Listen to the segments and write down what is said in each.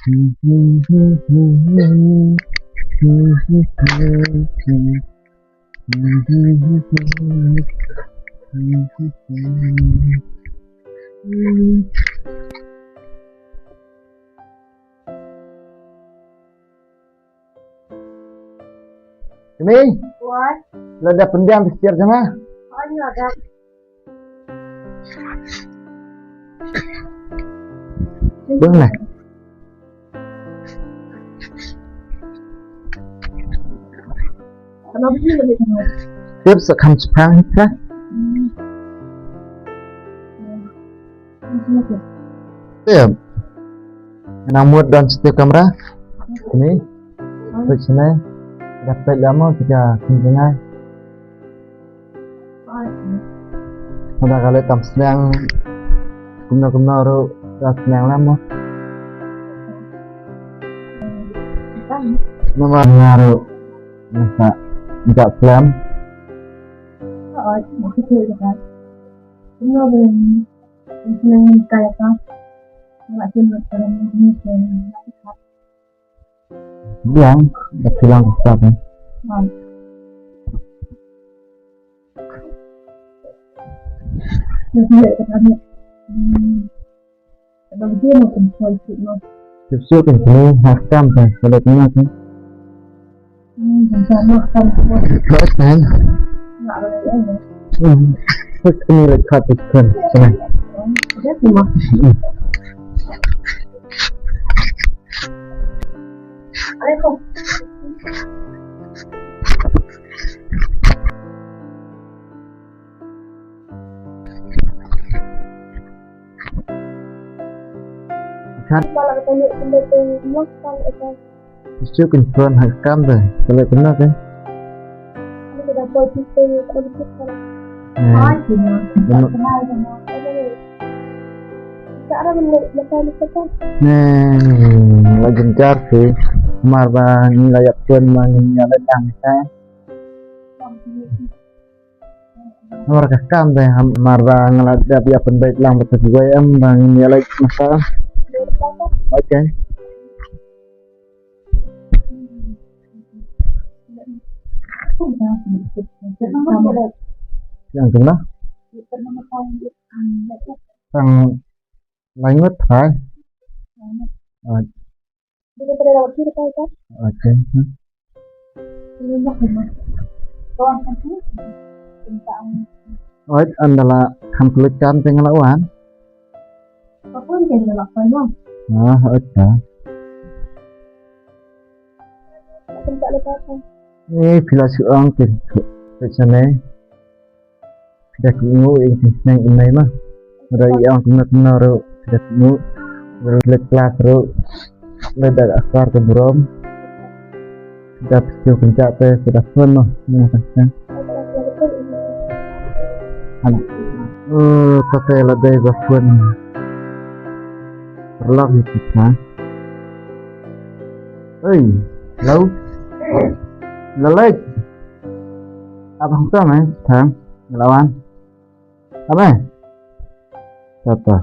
Ini What? lada pendiam setir sana. Oh, ini ada. Boleh. Kenapa sih lebih kenal? Tiếp sự khám phá hết. Tiếp. Namun dan setiap kamera ini sini dapat lama kita kunjungan. Udah kali tam sedang kumna ru sedang lama. Nama ngaru masa tidak film. Oh, masih ada kan? Semua belum senang kayak apa? Nggak cuma dalam ini Yang bilang apa? Tidak terlalu. Kalau dia mau kumpul itu, Justru ini hakam kan kalau punya kan. sama kan semua Baik kan? nggak boleh ya. Terus ini lekat kan. Senang. Dia semua. Ayo. Kan Kalau kita lihat benda kan itu justru kan hakam tu kalau punya kan. sudah positif positif kan. Nah, Cuma benar. kenal sama cara betul kan. Lagi gencar sih. Marba layak pun mengingat tentang saya. Nomor kakam deh marba ngelada dia penbaik lang betul gue bang nilai masalah. Oke. Yang kena sang lanjut hai. Kita pada lewat sini kan? Oke. Kawan kan tentang Oi adalah kampulikan pengelawan. apa yang dia lakukan bang? Ah, oke. Tentang lepasan. Ini bila seorang ke sana tidak kungu yang ini mah. Dari yang kena ro tidak kungu berlet kelas ro ledak akar ke brom. Sudah siap pencapaian sudah penuh mengusahakan. Pakai ladai bafun terlalu kita. Oi, lau, lalai. Abang sama thang ngelawan. Apa? Apa?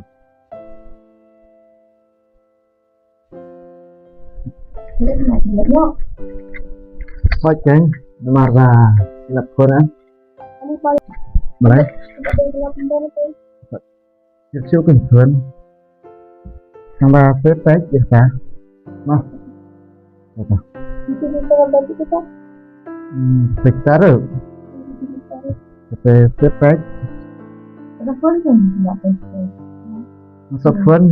Oke, marah laporan. Boleh? Siap kunjungan. Sama pepek ya kak? Mas, apa? Pekar, pepek. Masuk pun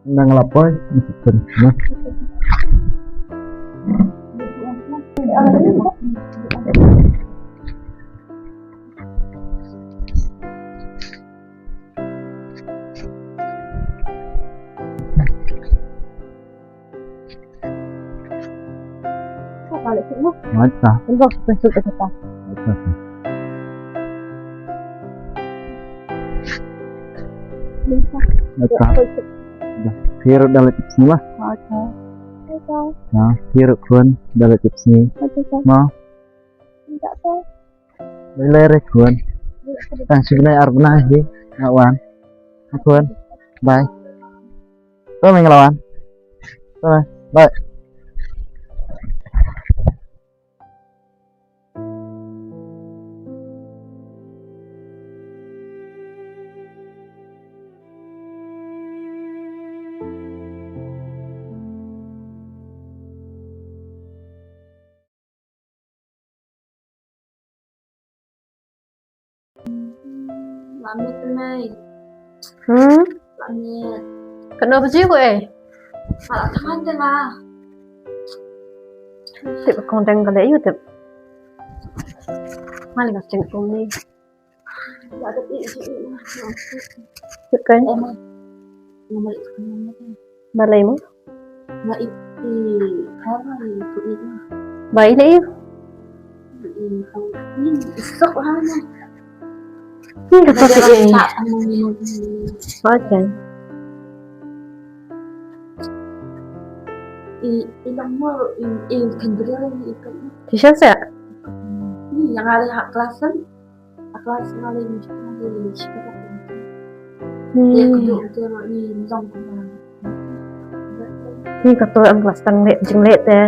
nang lapor, masuk pun. Macam. Enggak besok kita. Macam. Kira dalam semua. Oke. Nah, kira pun dalam sini. Mau? Tidak tahu. Lele kun. Tang sebenarnya arbna sih, kawan. Kun. Bye. Tuh mengelawan. Tuh. Bye. Pamit Nay. Pamit. Kenapa sih gue? Malah teman deh lah. Tiap konten kali itu tiap malah nggak cengkung nih. Gak ada isi. Kan? Emang nomor itu namanya Balai mo? nggak itu karena itu ini Bayi na iyo. ini isok lah na. Hindi ka pati eh. Tak ang minum. Okay. Ilang mo kendala ni ikan. Tisha siya? Ini yang ada hak kelasan. Hak kelasan ada yang di sekolah. Dia kedua kedua ni dong kemana. Hindi ka to ang kelas tang lek jeng lek te.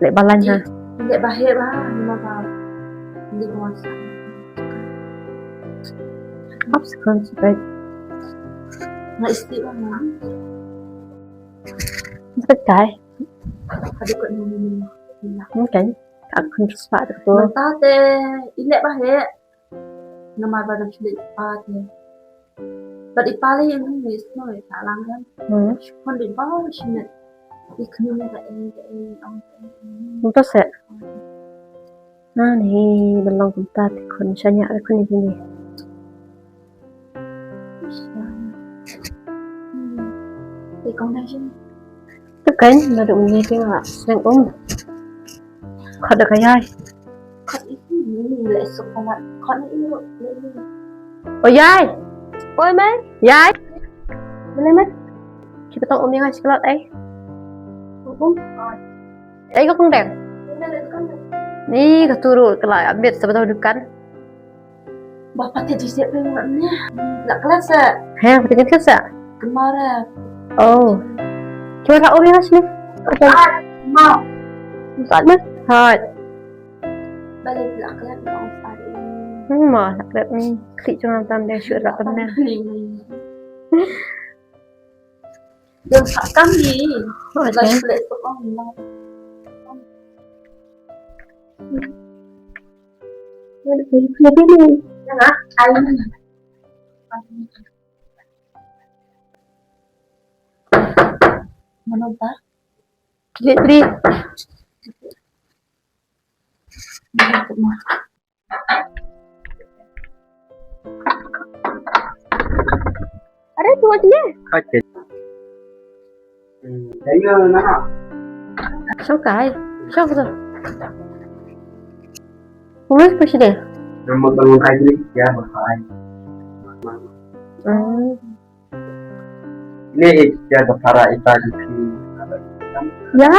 Lek balan ha. Hindi bahaya lah, ni mama. Hindi kuasa. Ups kan supaya. Nggak istilah lah. Sakit kay. Ada kat ni. Okay. Akan terus pak tu. Mentah teh, ilek bahaya. Nama badan sudah ipat. But ipali yang ni semua tak langgan. Kon di bawah sini. Ikut ni Untuk siya? Ni belong tempat kon siya niya ako ni gini. Con đây chứ. Tức cái mà đụng nghe cái là đang ôm. Khó được cái ai? Con ít mình lại sụp vào mặt. Con ít nữa. Ôi dai. Ôi mấy. Dai. Bên đây mấy. Kita tong ôm yang ngasih kelat có con đẹp. Nih keturu kelak update sebetulnya dekan. Bapak tadi siap pengennya. Nggak kelas ya? Heh, penting kan sih? Kemarin. Oh. Coba tak ôm yang ngasih nih. Mau. Saat mas. Hai. Balik nggak kelas mau tadi. Mà đặc biệt thị trong làm tam đeo sữa rạ nè. Đừng sợ cắm gì. Rồi Lại thế. lệ tụi con lo. Người biết đi. Hả? Anh. Mana tak? Lihat đi. Ada cuma sini. Okay. Thấy nó Sao cái? Sao vậy? Không biết cái gì đây. một bằng hai đi ya bahaya. Ini jaga para ita di sini. Ya.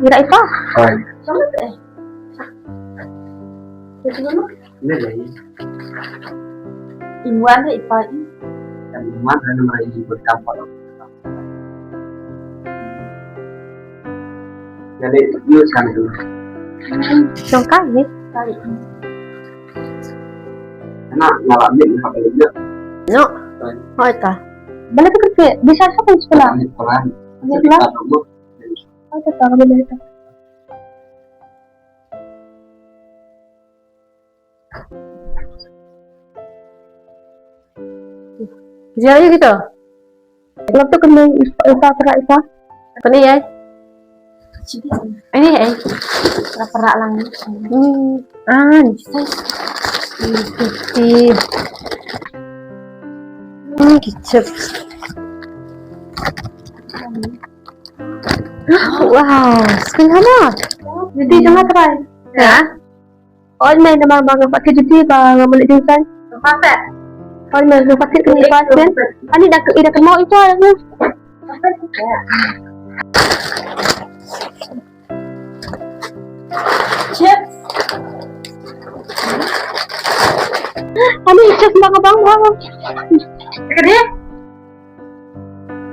Tidak itu. Hai. Sama deh. Jadi mana? Ini lagi. Iwan deh ipai. Yang mana nama ini berkampar. Jadi use kan dulu. Trong cái gì? Kali. Karena ngalamin hal itu. No. Hỏi ta. Balik ke kerja. Bisa apa di sekolah? Di sekolah. Di sekolah? Oh, tetap boleh itu. Jadi gitu. Waktu kena Ipa perak Ipa. Apa ni ya? Jadi Ini ya. perak lang. Ni saya. Ini. Kicap. Wow, skill amat. Jadi jangan try. Ya. Oh, main nama bang pakai jadi bang balik jurusan. Apa? Oh, main pakai ke pasien. Ani dah mau itu aku. Cep. Ani cek bang. Gede.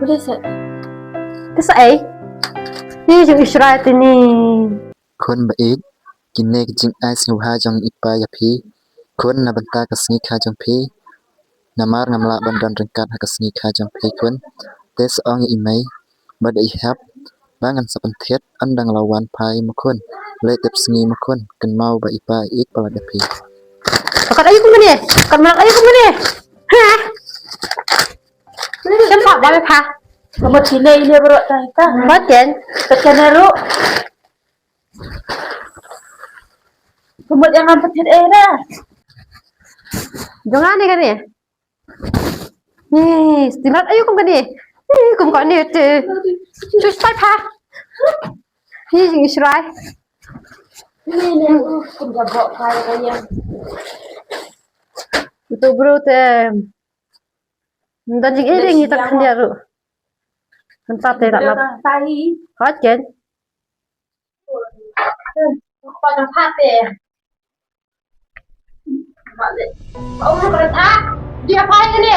Boleh sih. Terus eh. Ni jeng Israel ini. คนบะอีกกินเนกจึงไอสิวหาจังอิปายาพีคนนาบันตากสนีคาจังพีนามารงามละบันดันรังกัดหักสนีคาจังพีคนเตสอองอีไมบัดอีฮับบางอันสับเทศอันดังลาวันพายมคนเลยเต็บสนีมคนกันเมาบะอีปาอีกปะดาพี Kat ayu kemana ni? Kat malak ayu kemana ni? Ha? Kenapa dah lepa? Kamu cile ini berok tak? Bacan? Bacan ero. Kamu jangan pecat era. Jangan ni kan ni. Ni, stimat ayu kemana ni? Ni, kemana ni tu? Cus pa. Ni jeng Israel. Ini kamu jabok kaya kaya. Betul bro tu. Dan jeng ini kita kan dia tu. Tempat dia tak lap. Tai. Bacan? Pada pate. Balik. Oh, berita. Dia apa ini?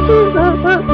Thank you.